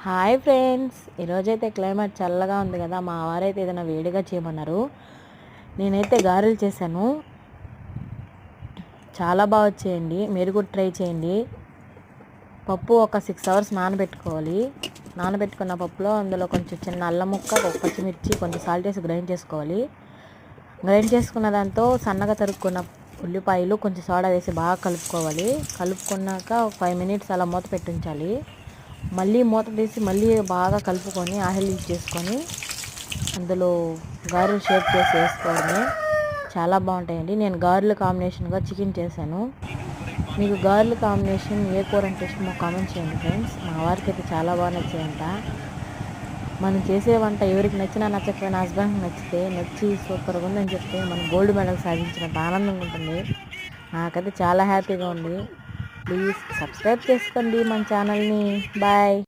Hi friends, ఈరోజైతే climate చల్లగా ఉంది కదా. మా వారైతే ఏదైనా వేడిగా చేయమన్నారు. నేనైతే గారెలు చేశాను. చాలా బాగా వచ్చేయండి, మీరు కూడా ట్రై చేయండి. పప్పు ఒక 6 అవర్స్ నానబెట్టుకోవాలి. నానబెట్టుకున్న పప్పులో అందులో కొంచెం చిన్న అల్లం ముక్క, ఒక పచ్చిమిర్చి, కొంచెం సాల్ట్ వేసి గ్రైండ్ చేసుకోవాలి. గ్రైండ్ చేసుకున్న దాంతో సన్నగా తరుక్కున్న ఉల్లిపాయలు, కొంచెం సోడా వేసి బాగా కలుపుకోవాలి. కలుపుకున్నాక ఒక 5 మినిట్స్ అలా మూత పెట్టించాలి. మళ్ళీ మూత తీసి మళ్ళీ బాగా కలుపుకొని ఆయిల్ యూజ్ చేసుకొని అందులో గారెలు షేప్ చేసి వేసుకోవడమే. చాలా బాగుంటాయండి. నేను గారెలు కాంబినేషన్గా చికెన్ చేశాను. మీకు గారెలు కాంబినేషన్ ఏ కూర అంటే ఇష్టమో కామెంట్ చేయండి ఫ్రెండ్స్. మా వారికి అయితే చాలా బాగా నచ్చాయంట. మనం చేసే వంట ఎవరికి నచ్చినా నచ్చకపోయినా హస్బెండ్కి నచ్చి సూపర్గా ఉందని చెప్తే మనం గోల్డ్ మెడల్ సాధించినంత ఆనందంగా ఉంటుంది. నాకైతే చాలా హ్యాపీగా ఉంది. ప్లీజ్ సబ్స్క్రైబ్ చేసుకోండి మన ఛానల్ని. బాయ్.